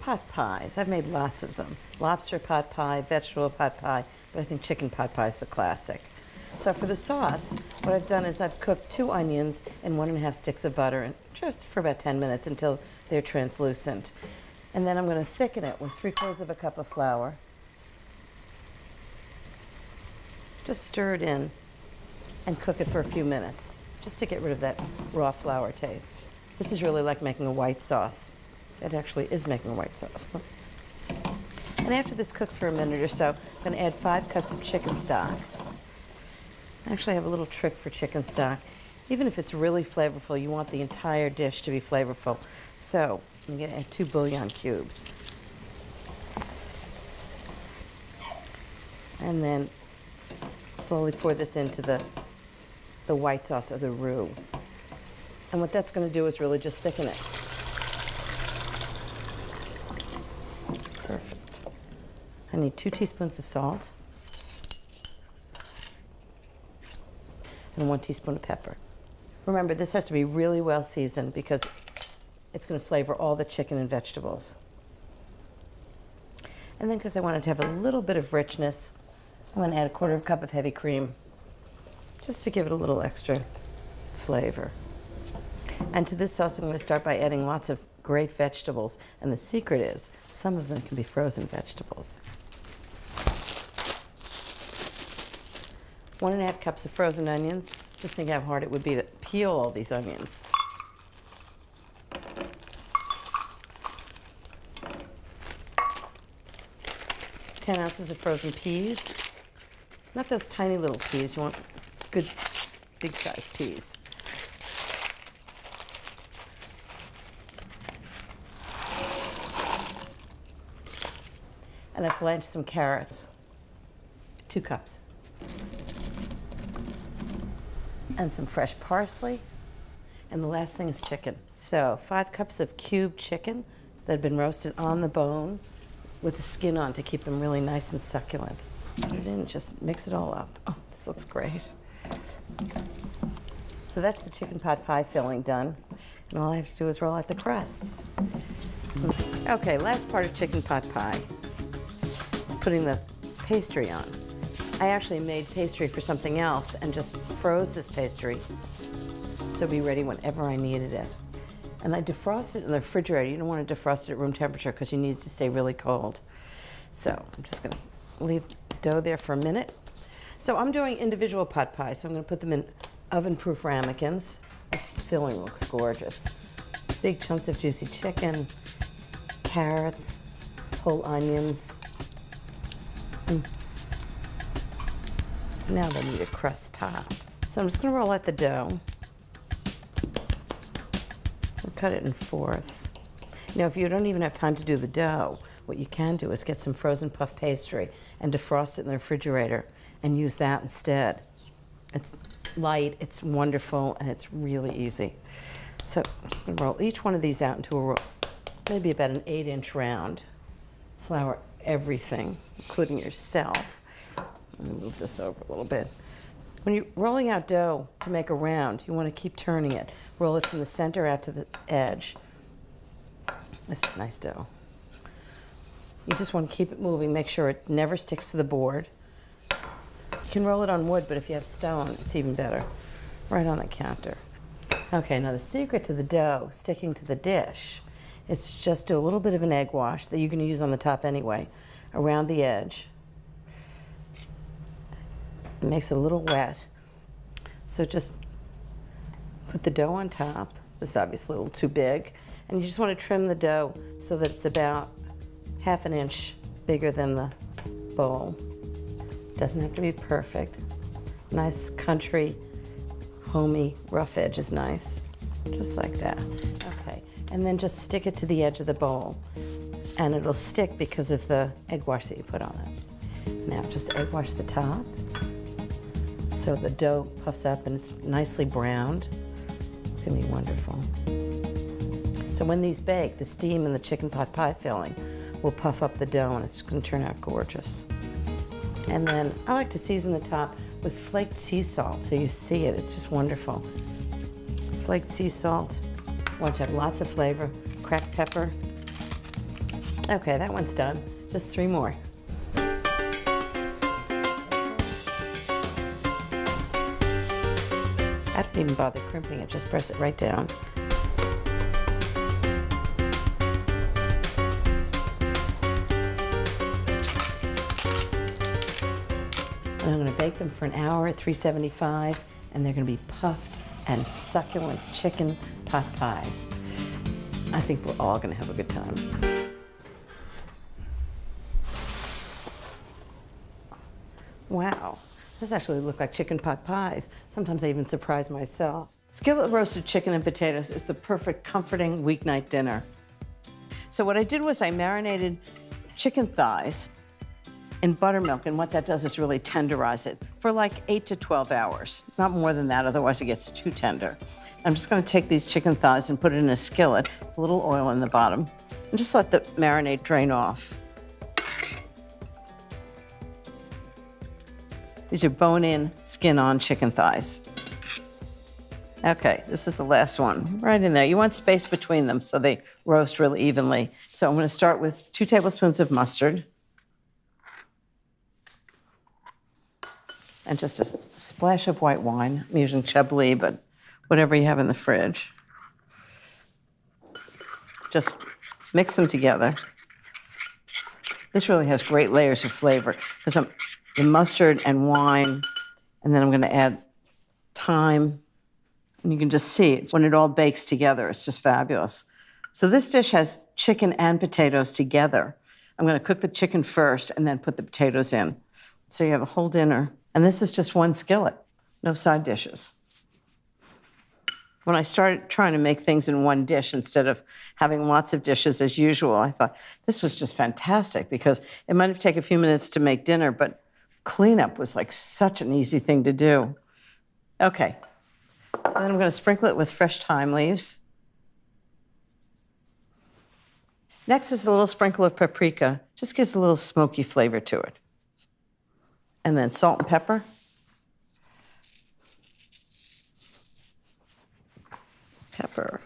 pot pies. I've made lots of them. Lobster pot pie, vegetable pot pie, but I think chicken pot pie is the classic. So for the sauce, what I've done is I've cooked 2 onions and 1½ sticks of butter and just for about 10 minutes until they're translucent. And then I'm going to thicken it with 3/4 cup of flour. Just stir it in and cook it for a few minutes, just to get rid of that raw flour taste. This is really like making a white sauce. It actually is making a white sauce. And after this cooked for a minute or so, I'm going to add 5 cups of chicken stock. Actually, I have a little trick for chicken stock. Even if it's really flavorful, you want the entire dish to be flavorful. So I'm going to add 2 bouillon cubes. And then slowly pour this into the white sauce or the roux. And what that's going to do is really just thicken it. Perfect. I need 2 teaspoons of salt and 1 teaspoon of pepper. Remember, this has to be really well seasoned because it's going to flavor all the chicken and vegetables. And then because I want it to have a little bit of richness, I'm going to add 1/4 cup of heavy cream just to give it a little extra flavor. And to this sauce, I'm going to start by adding lots of great vegetables. And the secret is, some of them can be frozen vegetables. 1½ cups of frozen onions. Just think how hard it would be to peel all these onions. Ten ounces of frozen peas. Not those tiny little peas. You want good, big-sized peas. And I've blanched some carrots. 2 cups. And some fresh parsley. And the last thing is chicken. So 5 cups of cubed chicken that have been roasted on the bone with the skin on to keep them really nice and succulent. Put it in, just mix it all up. Oh, this looks great. So that's the chicken pot pie filling done. And all I have to do is roll out the crusts. Okay, last part of chicken pot pie is putting the pastry on. I actually made pastry for something else and just froze this pastry so it'd be ready whenever I needed it. And I defrosted it in the refrigerator. You don't want to defrost it at room temperature because you need it to stay really cold. So I'm just going to leave the dough there for a minute. So I'm doing individual pot pies, so I'm going to put them in oven-proof ramekins. This filling looks gorgeous. Big chunks of juicy chicken, carrots, whole onions. Now they need a crust top. So I'm just going to roll out the dough. I'll cut it in 4ths. Now, if you don't even have time to do the dough, what you can do is get some frozen puff pastry and defrost it in the refrigerator and use that instead. It's light, it's wonderful, and it's really easy. So I'm just going to roll each one of these out into a roll, maybe about an 8-inch round. Flour everything, including yourself. Let me move this over a little bit. When you're rolling out dough to make a round, you want to keep turning it. Roll it from the center out to the edge. This is nice dough. You just want to keep it moving, make sure it never sticks to the board. You can roll it on wood, but if you have stone, it's even better. Right on the counter. Okay, now the secret to the dough sticking to the dish is just do a little bit of an egg wash that you're going to use on the top anyway, around the edge. It makes it a little wet. So just put the dough on top. This is obviously a little too big. And you just want to trim the dough so that it's about 1/2 inch bigger than the bowl. Doesn't have to be perfect. Nice country, homey, rough edge is nice. Just like that. Okay, and then just stick it to the edge of the bowl. And it'll stick because of the egg wash that you put on it. Now just egg wash the top. So the dough puffs up and it's nicely browned. It's gonna be wonderful. So when these bake, the steam in the chicken pot pie filling will puff up the dough and it's gonna turn out gorgeous. And then I like to season the top with flaked sea salt so you see it. It's just wonderful. Flaked sea salt. Want to have lots of flavor. Cracked pepper. Okay, that one's done. Just 3 more. I don't even bother crimping it, just press it right down. And I'm going to bake them for an hour at 375, and they're going to be puffed and succulent chicken pot pies. I think we're all going to have a good time. Wow, those actually look like chicken pot pies. Sometimes I even surprise myself. Skillet roasted chicken and potatoes is the perfect comforting weeknight dinner. So what I did was I marinated chicken thighs in buttermilk, and what that does is really tenderize it for like 8 to 12 hours. Not more than that, otherwise it gets too tender. I'm just gonna take these chicken thighs and put it in a skillet, a little oil in the bottom, and just let the marinade drain off. These are bone-in, skin-on chicken thighs. Okay, this is the last one, right in there. You want space between them so they roast really evenly. So I'm gonna start with 2 tablespoons of mustard and just a splash of white wine. I'm using Chablis, but whatever you have in the fridge. Just mix them together. This really has great layers of flavor because I'm the mustard and wine, and then I'm gonna add thyme. And you can just see it when it all bakes together. It's just fabulous. So this dish has chicken and potatoes together. I'm gonna cook the chicken first and then put the potatoes in. So you have a whole dinner. And this is just 1 skillet, no side dishes. When I started trying to make things in 1 dish instead of having lots of dishes as usual, I thought this was just fantastic because it might have taken a few minutes to make dinner, but cleanup was like such an easy thing to do. Okay, and then I'm gonna sprinkle it with fresh thyme leaves. Next is a little sprinkle of paprika, just gives a little smoky flavor to it. And then salt and pepper. Pepper.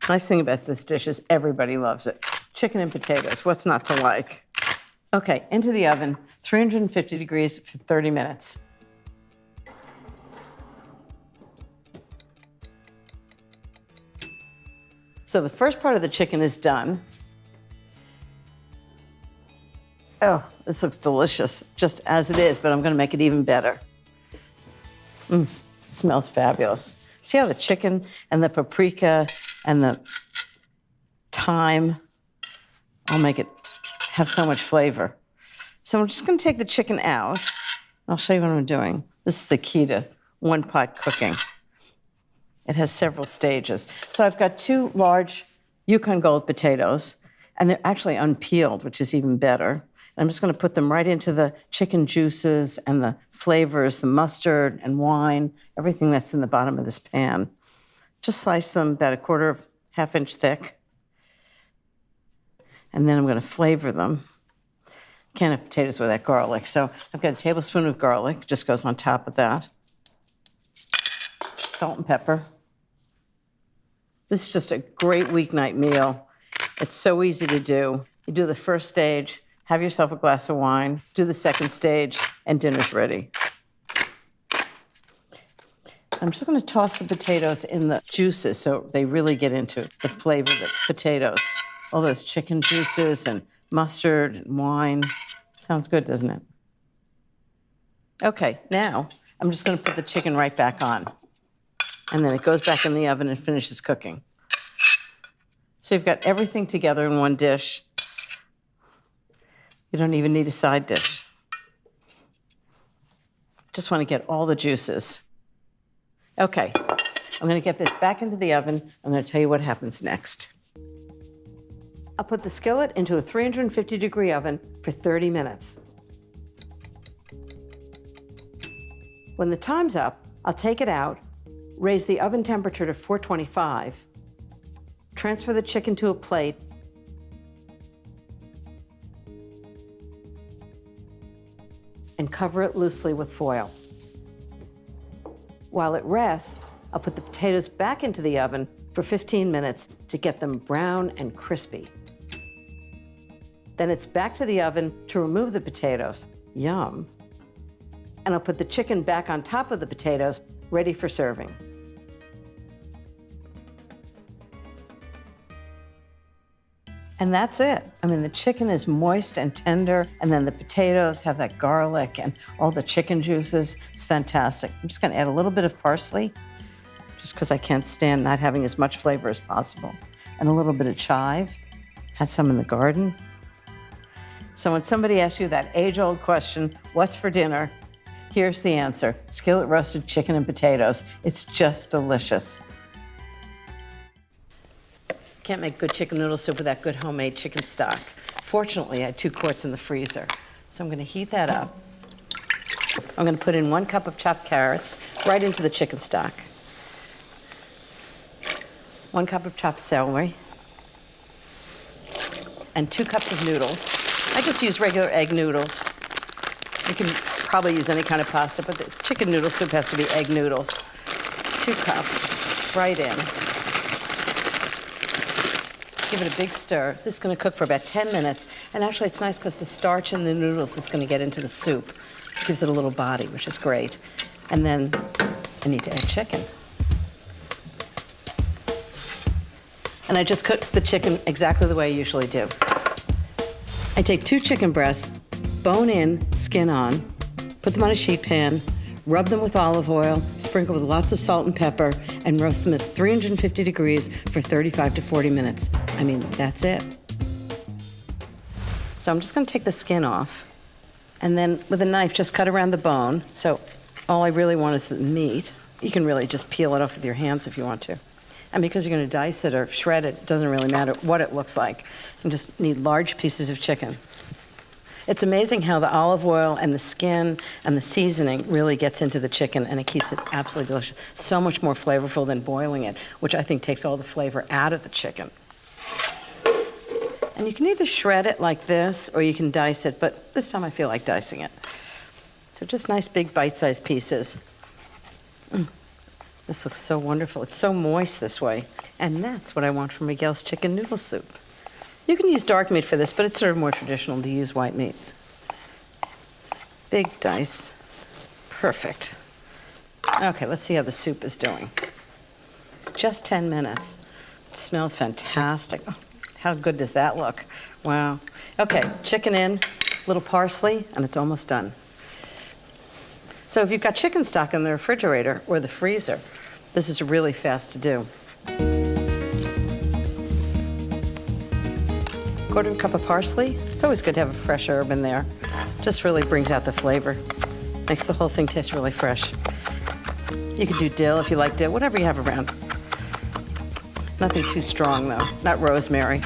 Nice thing about this dish is everybody loves it. Chicken and potatoes, what's not to like? Okay, into the oven, 350 degrees for 30 minutes. So the first part of the chicken is done. Oh, this looks delicious, just as it is, but I'm gonna make it even better. It smells fabulous. See how the chicken and the paprika and the thyme all make it have so much flavor. So I'm just gonna take the chicken out. I'll show you what I'm doing. This is the key to 1-pot cooking. It has several stages. So I've got 2 large Yukon Gold potatoes, and they're actually unpeeled, which is even better. I'm just gonna put them right into the chicken juices and the flavors, the mustard and wine, everything that's in the bottom of this pan. Just slice them about 1/4 half-inch thick. And then I'm gonna flavor them. Can't have potatoes without garlic, so I've got a tablespoon of garlic, just goes on top of that. Salt and pepper. This is just a great weeknight meal. It's so easy to do. You do the first stage, have yourself a glass of wine, do the second stage, and dinner's ready. I'm just gonna toss the potatoes in the juices so they really get into the flavor of the potatoes. All those chicken juices and mustard and wine. Sounds good, doesn't it? Okay, now I'm just gonna put the chicken right back on. And then it goes back in the oven and finishes cooking. So you've got everything together in 1 dish. You don't even need a side dish. Just want to get all the juices. Okay, I'm going to get this back into the oven. I'm going to tell you what happens next. I'll put the skillet into a 350-degree oven for 30 minutes. When the time's up, I'll take it out, raise the oven temperature to 425, transfer the chicken to a plate, and cover it loosely with foil. While it rests, I'll put the potatoes back into the oven for 15 minutes to get them brown and crispy. Then it's back to the oven to remove the potatoes. Yum. And I'll put the chicken back on top of the potatoes, ready for serving. And that's it. I mean, the chicken is moist and tender, and then the potatoes have that garlic and all the chicken juices. It's fantastic. I'm just gonna add a little bit of parsley, just because I can't stand not having as much flavor as possible, and a little bit of chive. Had some in the garden. So when somebody asks you that age-old question, what's for dinner? Here's the answer: skillet roasted chicken and potatoes. It's just delicious. Can't make good chicken noodle soup without good homemade chicken stock. Fortunately, I had 2 quarts in the freezer. So I'm gonna heat that up. I'm gonna put in 1 cup of chopped carrots right into the chicken stock. 1 cup of chopped celery. And 2 cups of noodles. I just use regular egg noodles. You can probably use any kind of pasta, but this chicken noodle soup has to be egg noodles. 2 cups, right in. Give it a big stir. This is gonna cook for about 10 minutes. And actually it's nice because the starch in the noodles is gonna get into the soup. It gives it a little body, which is great. And then I need to add chicken. And I just cook the chicken exactly the way I usually do. I take 2 chicken breasts, bone in, skin on, put them on a sheet pan, rub them with olive oil, sprinkle with lots of salt and pepper, and roast them at 350 degrees for 35 to 40 minutes. I mean, that's it. So I'm just gonna take the skin off, and then with a knife, just cut around the bone. So all I really want is the meat. You can really just peel it off with your hands if you want to. And because you're gonna dice it or shred it, it doesn't really matter what it looks like. You just need large pieces of chicken. It's amazing how the olive oil and the skin and the seasoning really gets into the chicken, and it keeps it absolutely delicious. So much more flavorful than boiling it, which I think takes all the flavor out of the chicken. And you can either shred it like this or you can dice it, but this time I feel like dicing it. So just nice big bite-sized pieces. This looks so wonderful. It's so moist this way. And that's what I want from Miguel's chicken noodle soup. You can use dark meat for this, but it's sort of more traditional to use white meat. Big dice. Perfect. Okay, let's see how the soup is doing. It's just 10 minutes. It smells fantastic. Oh, how good does that look? Wow. Okay, chicken in, little parsley, and it's almost done. So if you've got chicken stock in the refrigerator or the freezer, this is really fast to do. 1/4 cup of parsley. It's always good to have a fresh herb in there. Just really brings out the flavor. Makes the whole thing taste really fresh. You can do dill if you like dill, whatever you have around. Nothing too strong though, not rosemary.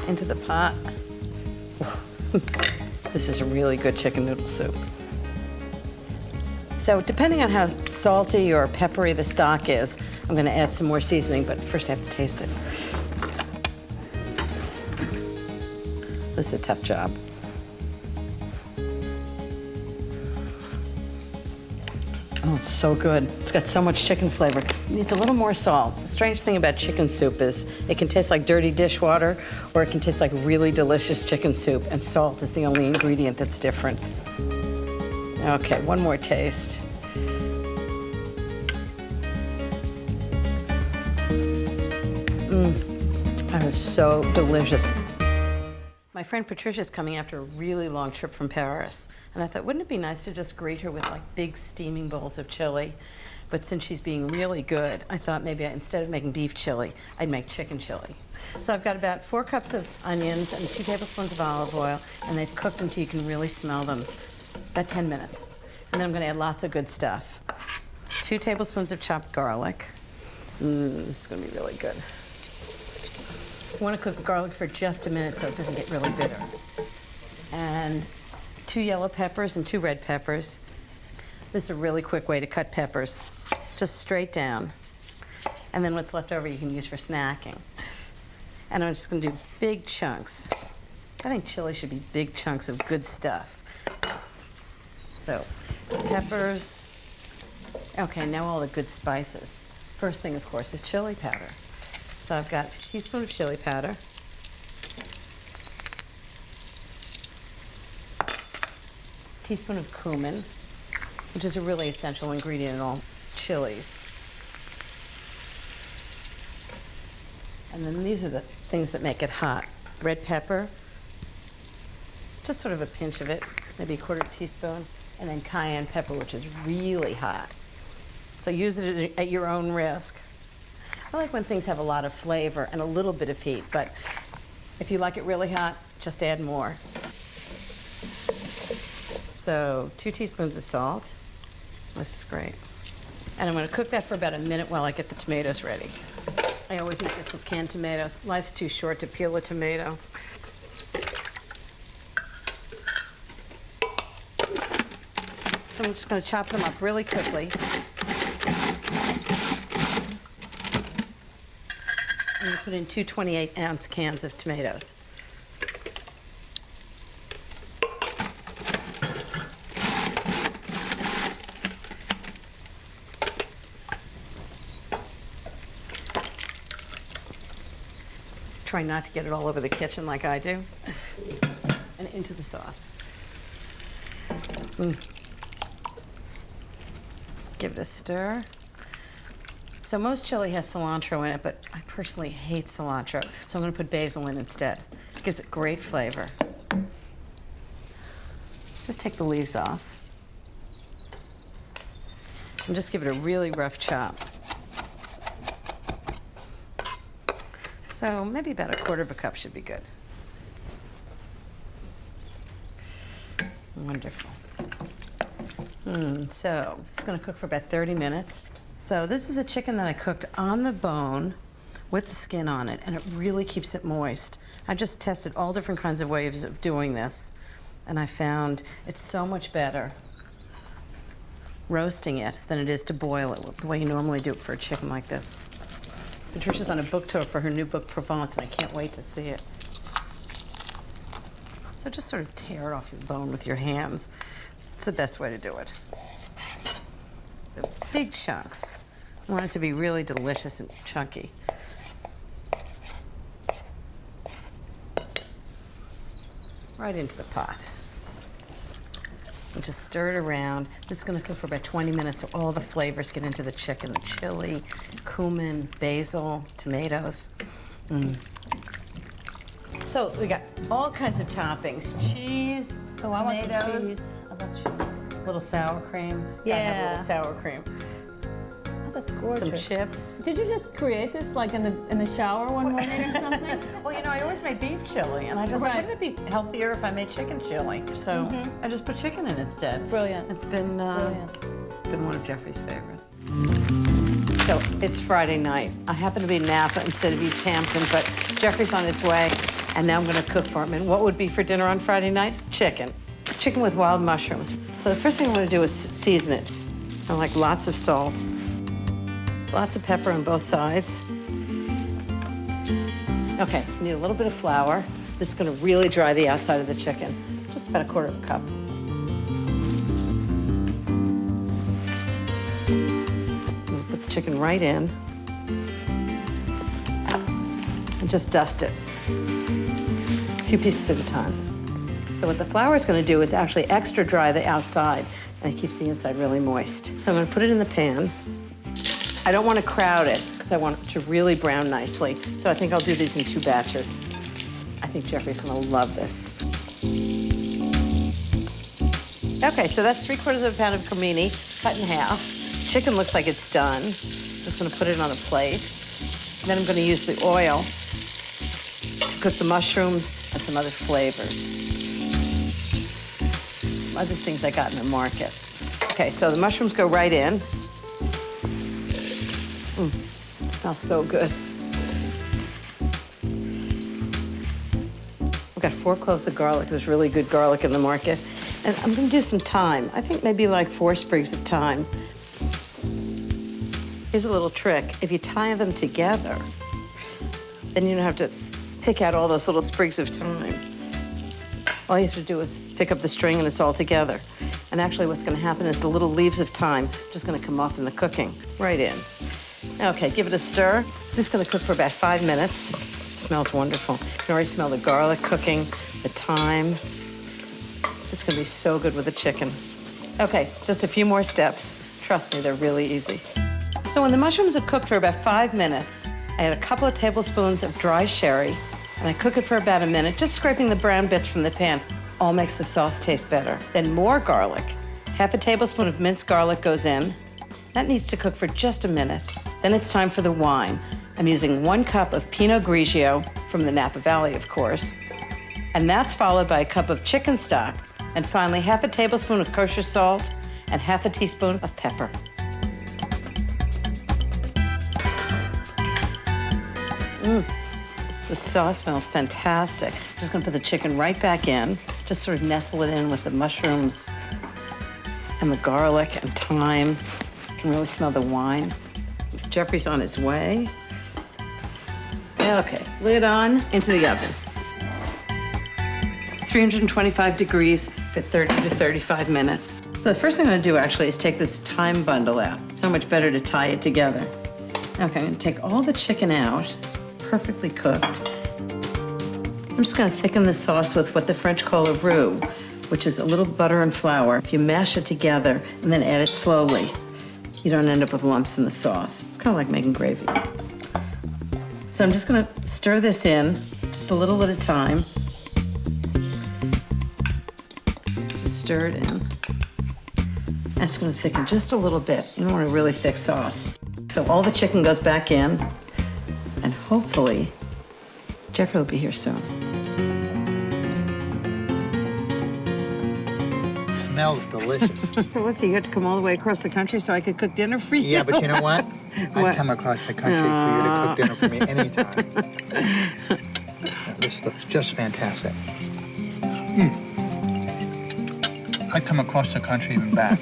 Into the pot. This is a really good chicken noodle soup. So depending on how salty or peppery the stock is, I'm gonna add some more seasoning, but first I have to taste it. This is a tough job. Oh, it's so good. It's got so much chicken flavor. It needs a little more salt. The strange thing about chicken soup is it can taste like dirty dishwater, or it can taste like really delicious chicken soup, and salt is the only ingredient that's different. Okay, one more taste. That is so delicious. My friend Patricia's coming after a really long trip from Paris, and I thought, wouldn't it be nice to just greet her with like big steaming bowls of chili? But since she's being really good, I thought maybe instead of making beef chili, I'd make chicken chili. So I've got about 4 cups of onions and 2 tablespoons of olive oil, and they've cooked until you can really smell them. About 10 minutes. And then I'm gonna add lots of good stuff. 2 tablespoons of chopped garlic. This is gonna be really good. You want to cook the garlic for just a minute so it doesn't get really bitter. And 2 yellow peppers and 2 red peppers. This is a really quick way to cut peppers, just straight down. And then what's left over you can use for snacking. And I'm just going to do big chunks. I think chili should be big chunks of good stuff. So peppers. Okay, now all the good spices. First thing, of course, is chili powder. So I've got a teaspoon of chili powder, teaspoon of cumin, which is a really essential ingredient in all chilies. And then these are the things that make it hot. Red pepper, just sort of a pinch of it, maybe a quarter teaspoon, and then cayenne pepper, which is really hot. So use it at your own risk. I like when things have a lot of flavor and a little bit of heat, but if you like it really hot, just add more. So 2 teaspoons of salt. This is great. And I'm going to cook that for about a minute while I get the tomatoes ready. I always make this with canned tomatoes. Life's too short to peel a tomato. So I'm just going to chop them up really quickly. I'm going to put in 2 28-ounce cans of tomatoes. Try not to get it all over the kitchen like I do. And into the sauce. Give it a stir. So most chili has cilantro in it, but I personally hate cilantro, so I'm going to put basil in instead. It gives it great flavor. Just take the leaves off. And just give it a really rough chop. So maybe about a quarter of a cup should be good. Wonderful. So this is going to cook for about 30 minutes. So this is a chicken that I cooked on the bone with the skin on it, and it really keeps it moist. I just tested all different kinds of ways of doing this, and I found it's so much better roasting it than it is to boil it the way you normally do it for a chicken like this. Patricia's on a book tour for her new book, Provence, and I can't wait to see it. So just sort of tear off the bone with your hands. It's the best way to do it. So big chunks. I want it to be really delicious and chunky. Right into the pot. And just stir it around. This is going to cook for about 20 minutes so all the flavors get into the chicken. The chili, cumin, basil, tomatoes. So we got all kinds of toppings. Cheese, tomatoes. I want some cheese. I love cheese. A little sour cream. Yeah. Gotta have a little sour cream. Oh, that's gorgeous. Some chips. Did you just create this like in the shower one morning or something? Well, you know, I always made beef chili, and I just thought, wouldn't it be healthier if I made chicken chili? So I just put chicken in instead. Brilliant. It's been one of Jeffrey's favorites. So it's Friday night. I happen to be in Napa instead of East Hampton, but Jeffrey's on his way, and now I'm going to cook for him. And what would be for dinner on Friday night? Chicken. It's chicken with wild mushrooms. So the first thing I want to do is season it. I like lots of salt, lots of pepper on both sides. Okay, need a little bit of flour. This is going to really dry the outside of the chicken. Just about a quarter of a cup. I'm going to put the chicken right in and just dust it. A few pieces at a time. So what the flour is going to do is actually extra dry the outside, and it keeps the inside really moist. So I'm going to put it in the pan. I don't want to crowd it because I want it to really brown nicely. So I think I'll do these in 2 batches. I think Jeffrey's going to love this. Okay, so that's 3/4 of a pound of cremini cut in half. Chicken looks like it's done. Just going to put it on a plate. Then I'm going to use the oil to cook the mushrooms and some other flavors. Other things I got in the market. Okay, so the mushrooms go right in. It smells so good. I've got 4 cloves of garlic. There's really good garlic in the market. And I'm gonna do some thyme. I think maybe like 4 sprigs of thyme. Here's a little trick. If you tie them together, then you don't have to pick out all those little sprigs of thyme. All you have to do is pick up the string and it's all together. And actually what's gonna happen is the little leaves of thyme are just gonna come off in the cooking, right in. Okay, give it a stir. This is gonna cook for about 5 minutes. It smells wonderful. You can already smell the garlic cooking, the thyme. This is gonna be so good with the chicken. Okay, just a few more steps. Trust me, they're really easy. So when the mushrooms have cooked for about 5 minutes, I add a couple of tablespoons of dry sherry, and I cook it for about a minute, just scraping the brown bits from the pan. All makes the sauce taste better. Then more garlic. Half a tablespoon of minced garlic goes in. That needs to cook for just a minute. Then it's time for the wine. I'm using 1 cup of Pinot Grigio from the Napa Valley, of course. And that's followed by a cup of chicken stock. And finally, half a tablespoon of kosher salt and half a teaspoon of pepper. The sauce smells fantastic. I'm just gonna put the chicken right back in, just sort of nestle it in with the mushrooms and the garlic and thyme. You can really smell the wine. Jeffrey's on his way. Okay, lid on, into the oven. 325 degrees for 30 to 35 minutes. So the first thing I'm gonna do actually is take this thyme bundle out. It's so much better to tie it together. Okay, I'm gonna take all the chicken out, perfectly cooked. I'm just gonna thicken the sauce with what the French call a roux, which is a little butter and flour. If you mash it together and then add it slowly, you don't end up with lumps in the sauce. It's kind of like making gravy. So I'm just gonna stir this in, just a little at a time. Stir it in. I'm just gonna thicken just a little bit. You don't want a really thick sauce. So all the chicken goes back in, and hopefully, Jeffrey will be here soon. It smells delicious. So let's see, you have to come all the way across the country so I could cook dinner for you? Yeah, but you know what? What? I'd come across the country for you to cook dinner for me anytime. This stuff's just fantastic. I'd come across the country even back.